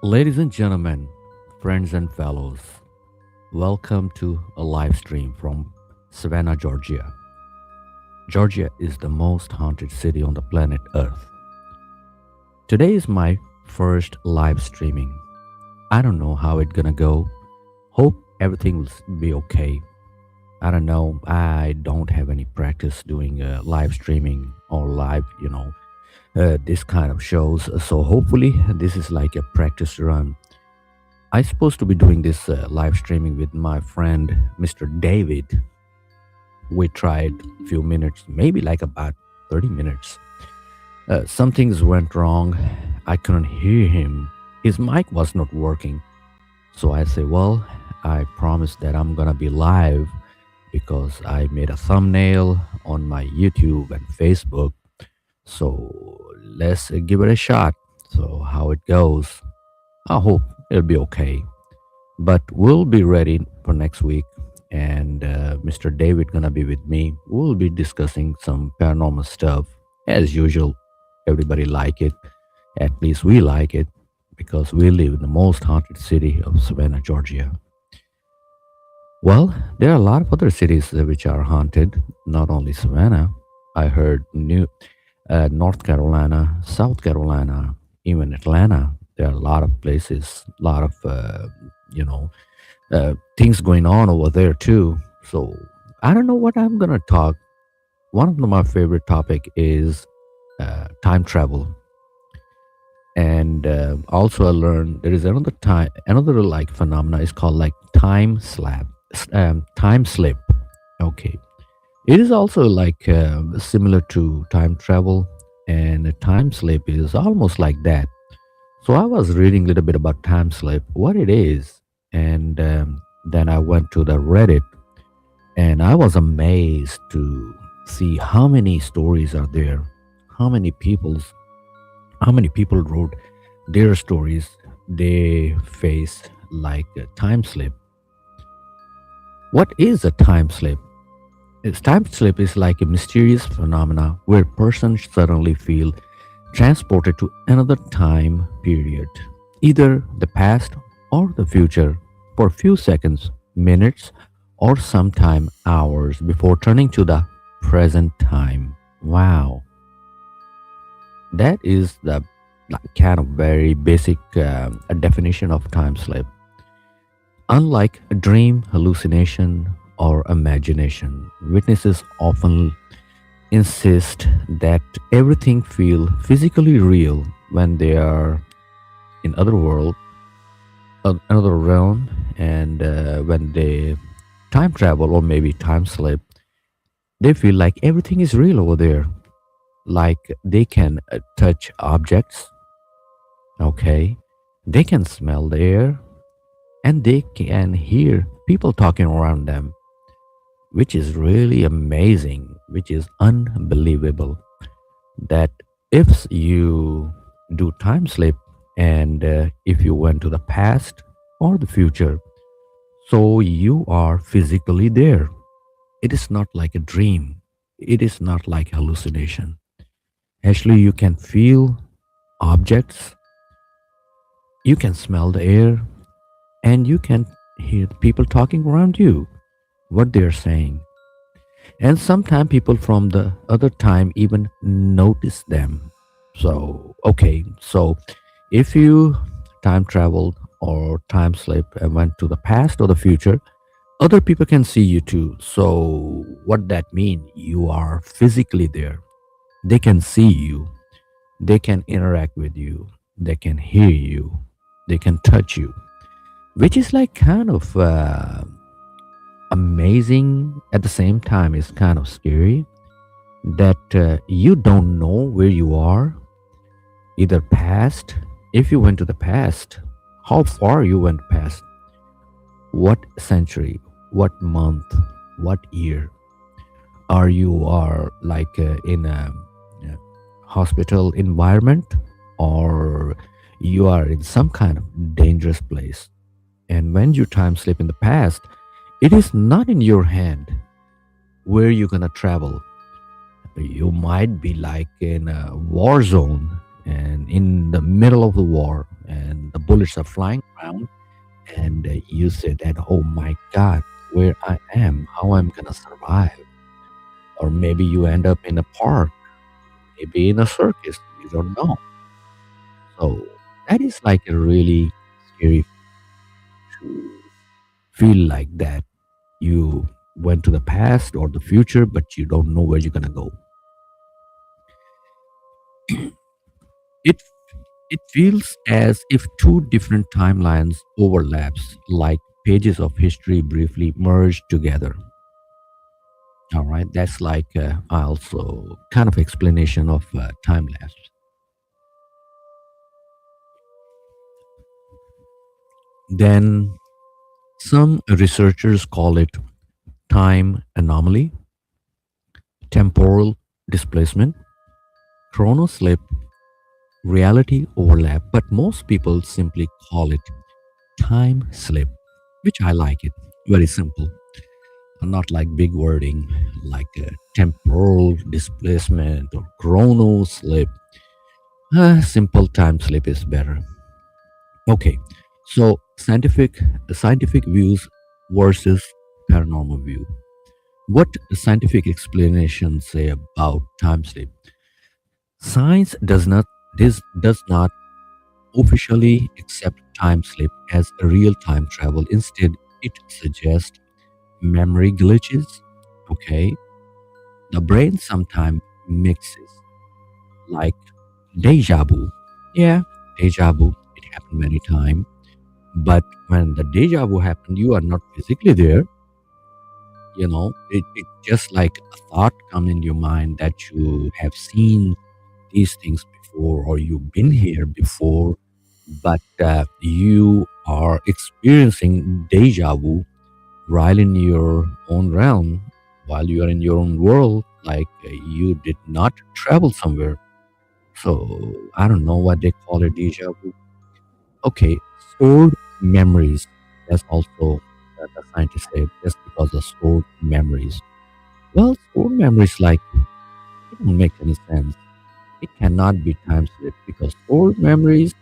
Ladies and gentlemen, friends and fellows, welcome to a live stream from Savannah, Georgia. Georgia is the most haunted city on the planet Earth. Today is my first live streaming. I don't know how it's gonna go. Hope everything will be okay. I don't know. I don't have any practice doing live streaming or this kind of shows. So hopefully this is like a practice run. I'm supposed to be doing this live streaming with my friend Mr. David. We tried a few minutes, maybe like about 30 minutes. Some things went wrong. I couldn't hear him. His mic was not working. So I say, well, I promised that I'm gonna be live because I made a thumbnail on my YouTube and Facebook. So let's give it a shot. So how it goes, I hope it'll be okay. But we'll be ready for next week, and Mr. David gonna be with me. We'll be discussing some paranormal stuff as usual. Everybody like it. At least we like it because we live in the most haunted city of Savannah, Georgia. Well, there are a lot of other cities which are haunted, not only Savannah. I heard North Carolina, South Carolina, even Atlanta. There are a lot of places, a lot of things going on over there too. So I don't know what I'm gonna talk. One of my favorite topic is time travel, and also I learned there is another like phenomena is called like time slip. Okay, it is also like similar to time travel, and a time slip is almost like that. So I was reading a little bit about time slip, what it is, and then I went to the Reddit, and I was amazed to see how many stories are there, how many people's, how many people wrote their stories they face like a time slip. What is a time slip? Time slip is like a mysterious phenomena where persons suddenly feel transported to another time period, either the past or the future, for a few seconds, minutes, or sometime hours before turning to the present time. Wow, that is the kind of very basic definition of time slip. Unlike a dream, hallucination, or imagination, witnesses often insist that everything feel physically real when they are in other world, another realm, and when they time travel or maybe time slip, they feel like everything is real over there. Like they can touch objects, okay, they can smell the air, and they can hear people talking around them, which is really amazing, which is unbelievable. That if you do time slip and if you went to the past or the future, so you are physically there. It is not like a dream, it is not like hallucination. Actually, you can feel objects, you can smell the air, and you can hear people talking around you, what they're saying. And sometimes people from the other time even notice them. So, okay, so if you time traveled or time slip and went to the past or the future, other people can see you too. So, what that mean? You are physically there. They can see you. They can interact with you. They can hear you. They can touch you, which is like kind of amazing at the same time. It's kind of scary that you don't know where you are, either past, if you went to the past, how far you went past, what century, what month, what year, are you are like in a hospital environment, or you are in some kind of dangerous place. And when you time slip in the past, it is not in your hand where you're gonna travel. You might be like in a war zone and in the middle of the war. and the bullets are flying around, and you say that, oh my God, where I am, how I'm gonna survive. Or maybe you end up in a park, maybe in a circus, you don't know. So that is like a really scary to feel like that. You went to the past or the future, but you don't know where you're gonna go. It it feels as if two different timelines overlaps, like pages of history briefly merged together. All right, that's like also kind of explanation of time lapse. Then some researchers call it time anomaly, temporal displacement, chronoslip, reality overlap, but most people simply call it time slip, which I like it. Very simple, not like big wording like temporal displacement or chronoslip. Simple time slip is better. Okay, so scientific views versus paranormal view. What scientific explanations say about time slip? Science does not officially accept time slip as a real time travel. Instead, it suggests memory glitches. Okay, the brain sometimes mixes like deja vu. Yeah, deja vu. It happened many times, but when the deja vu happened, you are not physically there. It just like a thought come in your mind that you have seen these things before or you've been here before, but you are experiencing deja vu while in your own realm, while you are in your own world, like you did not travel somewhere. So I don't know what they call it, deja vu. Okay, stored memories. That's also the scientists say just because of stored memories. Well, stored memories like it don't make any sense. It cannot be time slipped because stored memories.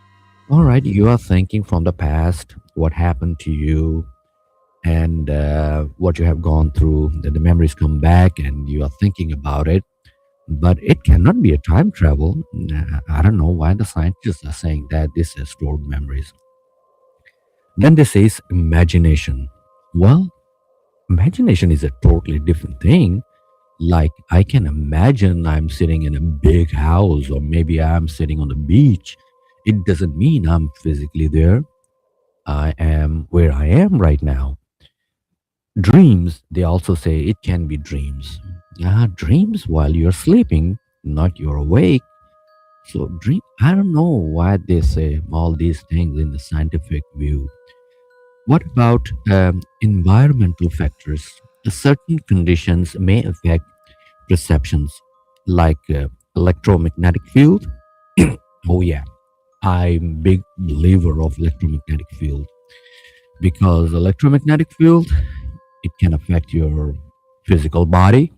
All right, you are thinking from the past, what happened to you, and what you have gone through. Then the memories come back, and you are thinking about it. But it cannot be a time travel. Nah, I don't know why the scientists are saying that this is stored memories. Then they say imagination. Well, imagination is a totally different thing. Like I can imagine I'm sitting in a big house, or maybe I'm sitting on the beach. It doesn't mean I'm physically there. I am where I am right now. Dreams, they also say it can be dreams. Yeah, dreams while you're sleeping, not you're awake. So dream, I don't know why they say all these things in the scientific view. What about environmental factors? Certain conditions may affect perceptions, like electromagnetic field. Oh yeah, I'm big believer of electromagnetic field because electromagnetic field, it can affect your physical body,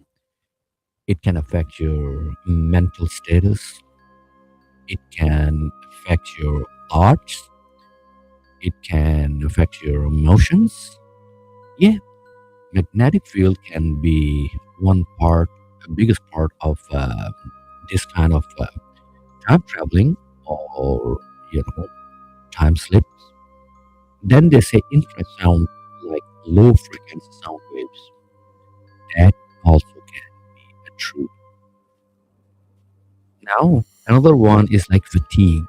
it can affect your mental status, it can affect your thoughts, it can affect your emotions. Yeah, magnetic field can be one part, the biggest part of this kind of time traveling or time slips. Then they say infrasound, like low frequency sound waves. That also can be a true. Now, another one is like fatigue.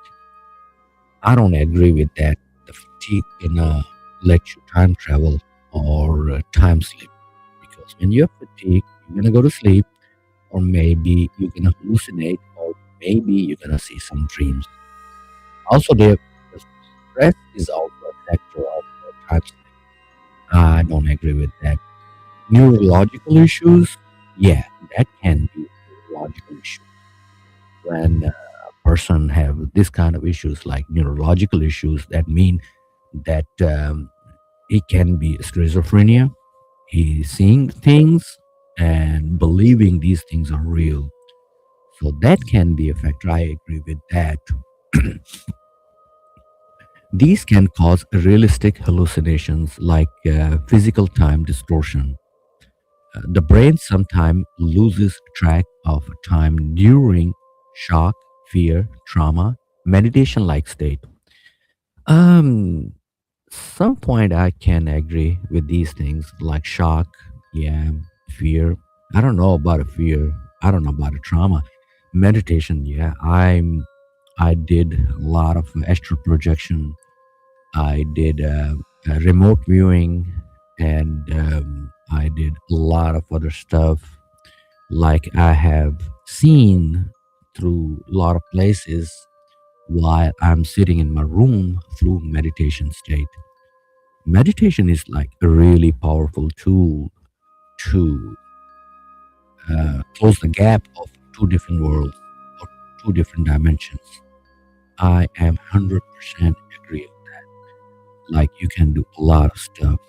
I don't agree with that. The fatigue can let you time travel or time sleep because when you're fatigued, you're gonna go to sleep, or maybe you're gonna hallucinate, or maybe you're gonna see some dreams. Also, the stress is also a factor of time sleep. I don't agree with that. Neurological issues, yeah, that can be neurological issues. When a person have this kind of issues like neurological issues, that mean that it can be schizophrenia. He's seeing things and believing these things are real. So that can be a factor. I agree with that. These can cause realistic hallucinations like physical time distortion. The brain sometimes loses track of time during shock, fear, trauma, meditation like state. Um, some point I can agree with these things like shock, yeah, fear. I don't know about a fear. I don't know about a trauma. Meditation, yeah. I did a lot of astral projection. I did remote viewing, and I did a lot of other stuff. Like I have seen through a lot of places while I'm sitting in my room through meditation state. Meditation is like a really powerful tool to close the gap of two different worlds or two different dimensions. I am 100% agree. Like you can do a lot of stuff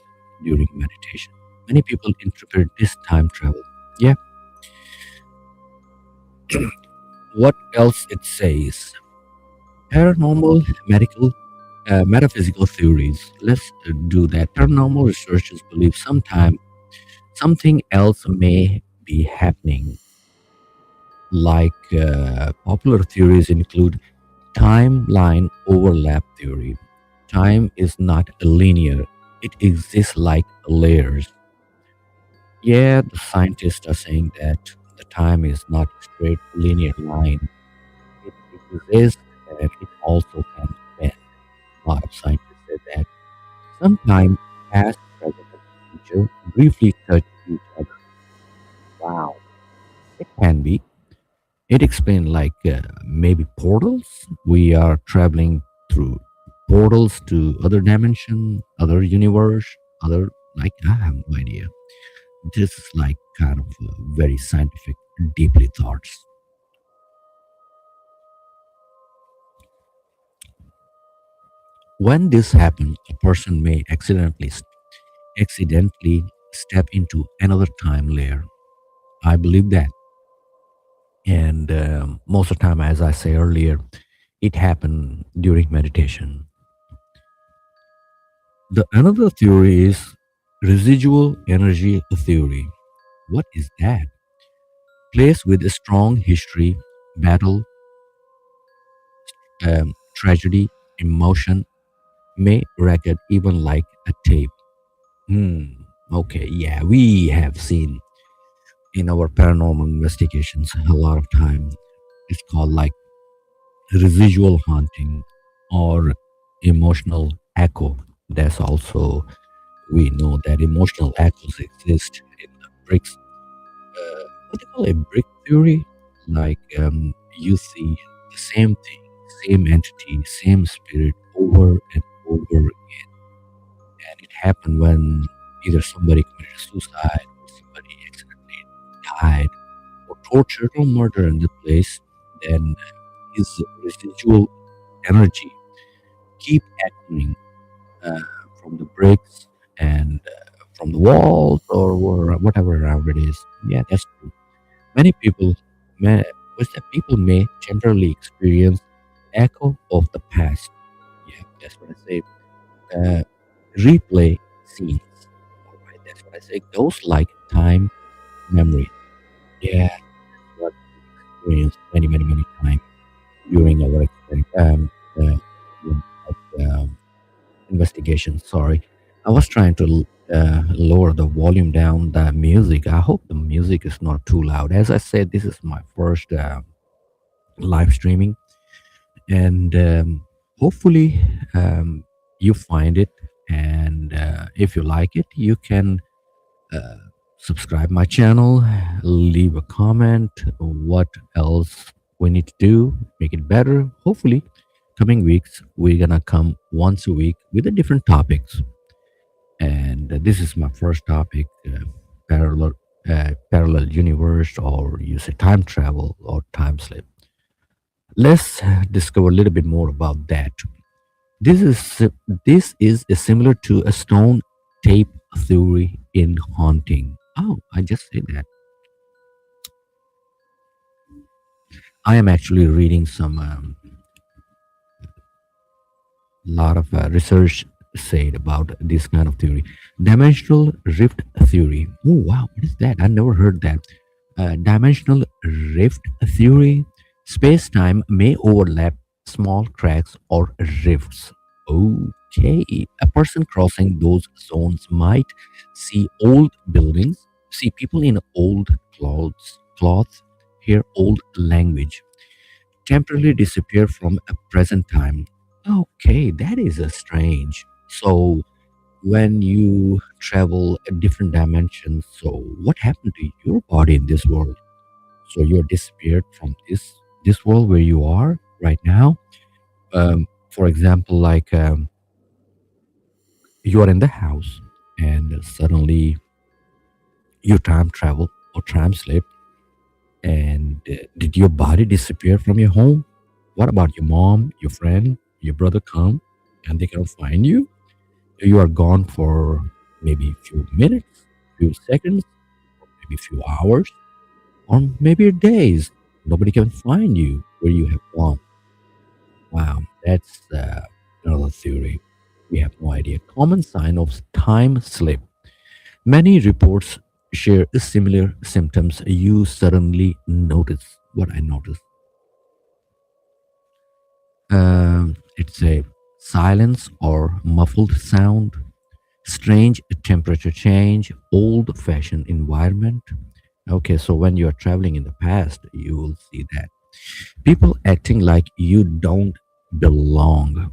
during meditation. Many people interpret this time travel. Yeah. What else it says? Paranormal, medical, metaphysical theories. Let's do that. Paranormal researchers believe sometime something else may be happening. Like popular theories include timeline overlap theory. Time is not linear; it exists like layers. Yeah, the scientists are saying that the time is not a straight linear line. It exists and it also can bend. A lot of scientists say that. Sometimes past, present, and future briefly touch each other. Wow, it can be. It explains like maybe portals. We are traveling through portals to other dimension, other universe, other like I have no idea. This is like kind of very scientific, deeply thoughts. When this happens, a person may accidentally step into another time layer. I believe that, and most of the time, as I say earlier, it happened during meditation. The another theory is residual energy theory. What is that? Place with a strong history, battle, tragedy, emotion may record even like a tape. Hmm. Okay. Yeah, we have seen in our paranormal investigations a lot of time. It's called like residual haunting or emotional echo. That's also we know that emotional echoes exist in the bricks. What they call a brick theory, like you see the same thing, same entity, same spirit over and over, and it happened when either somebody committed suicide or somebody accidentally died or tortured or murdered in the place, then his residual energy keep echoing uh, from the bricks and from the walls or whatever around it is. Yeah, that's true. Many people, may, was that people may temporarily experience echo of the past. Yeah, that's what I say. Uh, replay scenes. All right, that's what I say. Those like time memory. Yeah, what we experienced many, many, many times during our investigation. Sorry, I was trying to lower the volume down the music. I hope the music is not too loud. As I said, this is my first live streaming, and hopefully you find it. And if you like it, you can uh, subscribe my channel, leave a comment. What else we need to do? Make it better. Hopefully, coming weeks we're gonna come once a week with a different topics. And this is my first topic: parallel parallel universe, or you say time travel or time slip. Let's discover a little bit more about that. This is this is similar to a stone tape theory in haunting. Oh, I just said that. I am actually reading some lot of research said about this kind of theory. Dimensional rift theory. Oh wow, what is that? I never heard that. Dimensional rift theory. Space-time may overlap small cracks or rifts. Okay, a person crossing those zones might see old buildings, see people in old clothes, hear old language, temporarily disappear from a present time. Okay, that is a strange. So when you travel a different dimensions, so what happened to your body in this world? So you're disappeared from this world where you are right now. For example, like you are in the house and suddenly you time travel or time slip, and did your body disappear from your home? What about your mom, your friend, your brother come and they cannot find you? You are gone for maybe a few minutes, few seconds, maybe a few hours, or maybe days. Nobody can find you where you have gone. Wow, that's another theory. We have no idea. Common sign of time slip. Many reports share similar symptoms. You suddenly notice what I noticed. It's a silence or muffled sound, strange temperature change, old fashioned environment. Okay, so when you are traveling in the past, you will see that. People acting like you don't belong.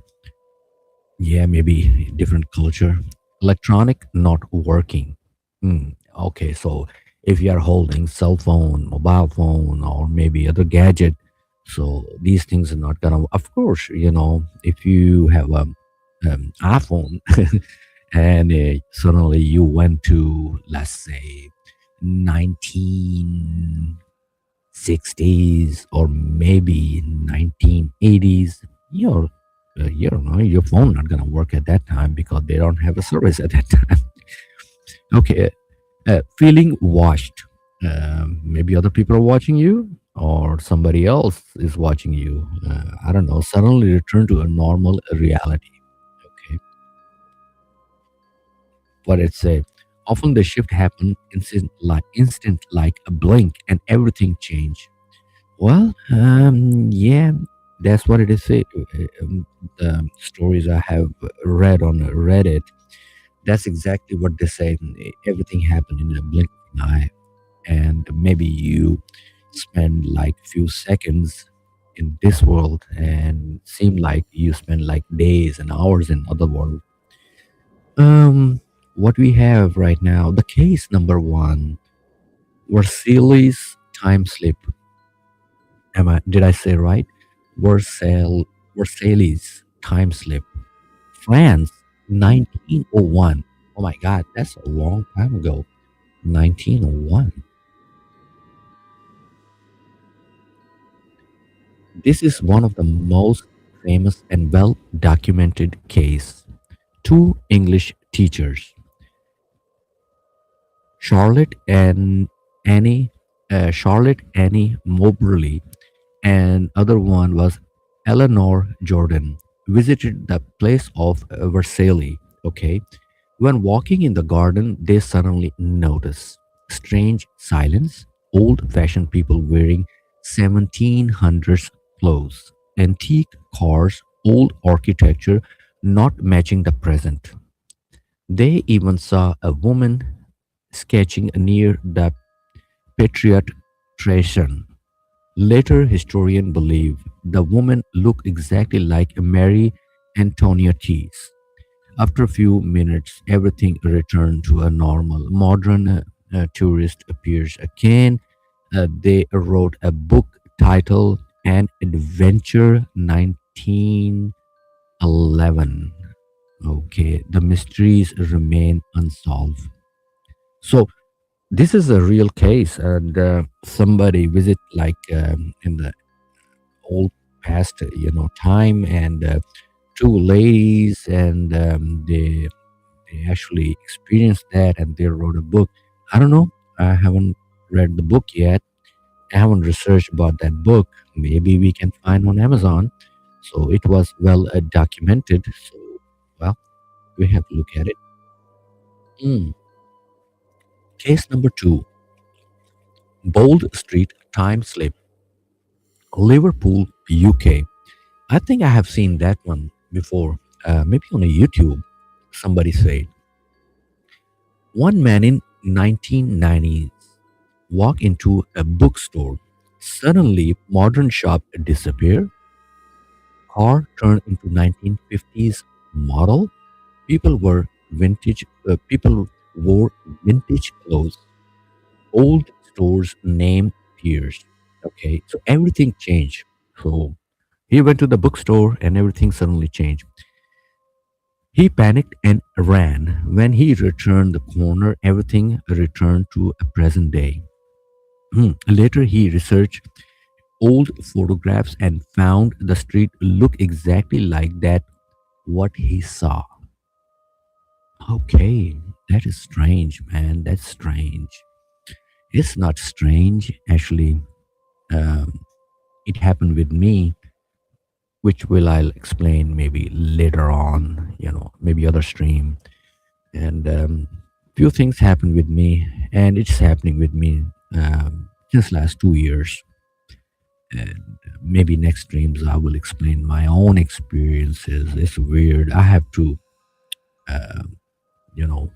Yeah, maybe different culture. Electronic not working. Okay, so if you are holding cell phone, mobile phone, or maybe other gadget, so these things are not gonna. Of course, if you have a iPhone and suddenly you went to, let's say, 1960s or maybe 1980s, you don't know, your phone not gonna work at that time because they don't have a service at that time. Okay, feeling watched. Maybe other people are watching you or somebody else is watching you. I don't know. Suddenly return to a normal reality. Okay, what it say? Often the shift happen instant like a blink and everything change. Well, yeah, that's what it is. The stories I have read on Reddit, that's exactly what they say. Everything happened in a blink of an eye, and maybe you spend like few seconds in this world and seem like you spend like days and hours in other world. Um, what we have right now, the case number one, Versailles time slip. Did I say right? Versailles time slip. France, 1901. Oh my God, that's a long time ago. 1901. This is one of the most famous and well documented case. Two English teachers, Charlotte and Annie, Charlotte Annie Moberly, and other one was Eleanor Jordan, visited the place of Versailles. Okay, when walking in the garden, they suddenly notice strange silence, old-fashioned people wearing 1700s clothes, antique cars, old architecture not matching the present. They even saw a woman sketching near the Patriot Station. Later, historians believe the woman looked exactly like Mary Antoinette. After a few minutes, everything returned to a normal. Modern tourist appears again. They wrote a book titled An Adventure 1911. Okay, the mysteries remain unsolved. So this is a real case, and somebody visit like in the old past, time, and two ladies, and they actually experienced that, and they wrote a book. I don't know. I haven't read the book yet. I haven't researched about that book. Maybe we can find on Amazon. So it was well documented. So, well, we have to look at it. Mm. Case number two, Bold Street Time Slip, Liverpool, UK. I think I have seen that one before, maybe on a YouTube. Somebody said one man in 1990s walked into a bookstore. Suddenly, modern shop disappeared. Car turned into 1950s model. People were vintage. People wore vintage clothes. Old stores name appears. Okay, so everything changed. So he went to the bookstore and everything suddenly changed. He panicked and ran. When he returned the corner, everything returned to a present day. Later, he researched old photographs and found the street looked exactly like that what he saw. Okay, that is strange, man. That's strange. It's not strange, actually. Um, it happened with me, which will I'll explain maybe later on. Maybe other stream. And few things happened with me, and it's happening with me since last 2 years. And maybe next streams I will explain my own experiences. It's weird. I have to, uh, you know,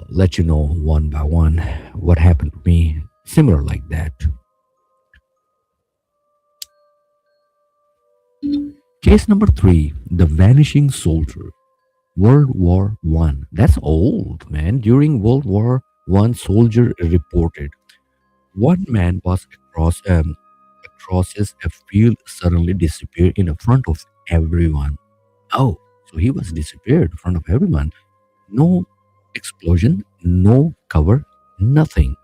let you know one by one what happened to me, similar like that. Case number three, the vanishing soldier, World War I. That's old, man. During World War I, soldier reported one man was across a field suddenly disappeared in front of everyone. Oh, so he was disappeared in front of everyone. No explosion, no cover, nothing.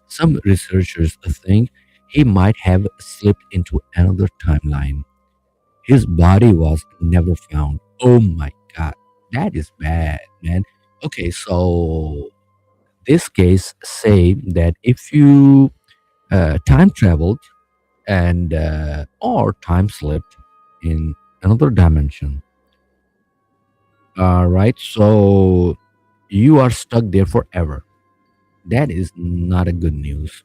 Some researchers think he might have slipped into another timeline. His body was never found. Oh my god, that is bad, man. Okay, so this case say that if you time traveled and or time slipped in another dimension, right? So you are stuck there forever. That is not a good news.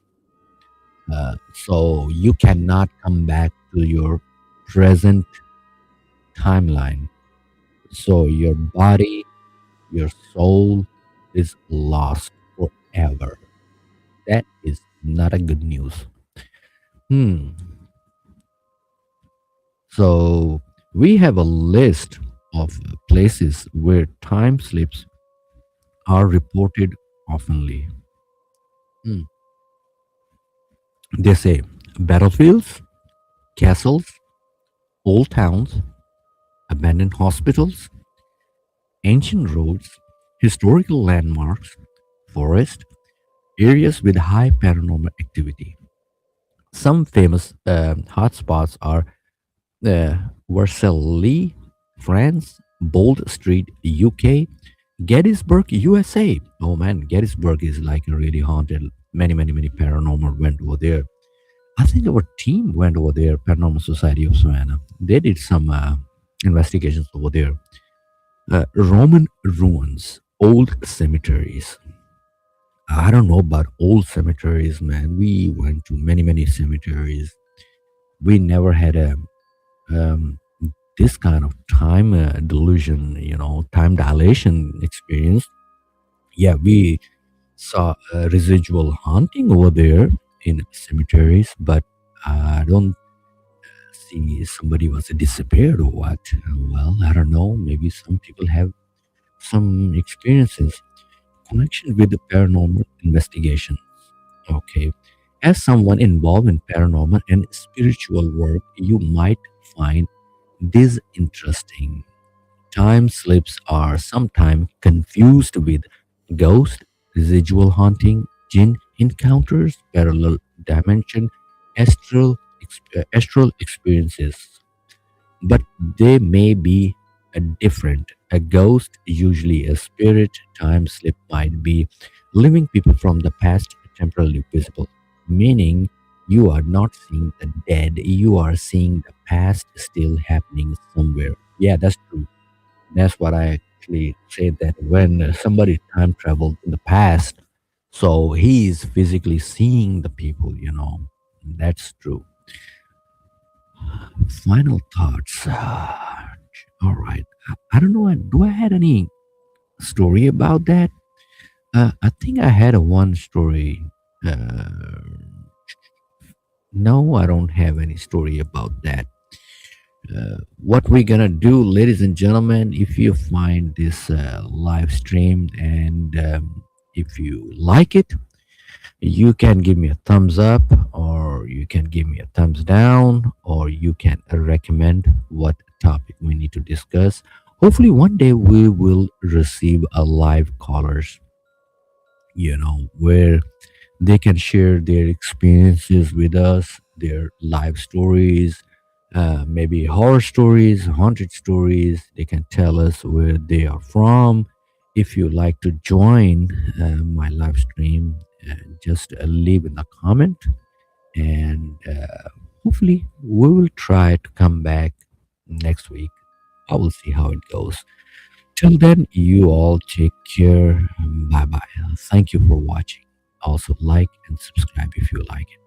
So you cannot come back to your present timeline. So your body, your soul is lost forever. That is not a good news. Hmm. So we have a list of places where time slips are reported oftenly. Hmm. They say battlefields, castles, old towns, abandoned hospitals, ancient roads, historical landmarks, forests, areas with high paranormal activity. Some famous hotspots are Versailles, France, Bold Street, UK, Gettysburg, USA. Oh man, Gettysburg is like really haunted. Many, many, many paranormal went over there. I think our team went over there, Paranormal Society of Savannah. They did some investigations over there. Roman ruins, old cemeteries. I don't know about old cemeteries, man. We went to many, many cemeteries. We never had a um, this kind of time delusion, time dilation experience. Yeah, we saw residual haunting over there in cemeteries, but I don't see somebody was disappeared or what. Well, I don't know. Maybe some people have some experiences. Connection with the paranormal investigation. Okay. As someone involved in paranormal and spiritual work, you might find this interesting. Time slips are sometimes confused with ghost, residual haunting, jinn encounters, parallel dimension, astral experiences, but they may be a different. A ghost, usually a spirit, time slip might be living people from the past temporarily visible, meaning You are not seeing the dead, you are seeing the past still happening somewhere. Yeah, that's true. That's what I actually said, that when somebody time traveled in the past, so he is physically seeing the people, you know. That's true. Final thoughts. All right. I don't know. Do I had any story about that? I think I had a one story. Uh, no, I don't have any story about that. What we're gonna do, ladies and gentlemen, if you find this live stream and if you like it, you can give me a thumbs up, or you can give me a thumbs down, or you can recommend what topic we need to discuss. Hopefully one day we will receive a live callers, where they can share their experiences with us, their life stories, maybe horror stories, haunted stories. They can tell us where they are from. If you like to join my live stream, just leave in the comment, and hopefully we will try to come back next week. I will see how it goes. Till then, you all take care. Bye bye. Thank you for watching. Also, like and subscribe if you like it.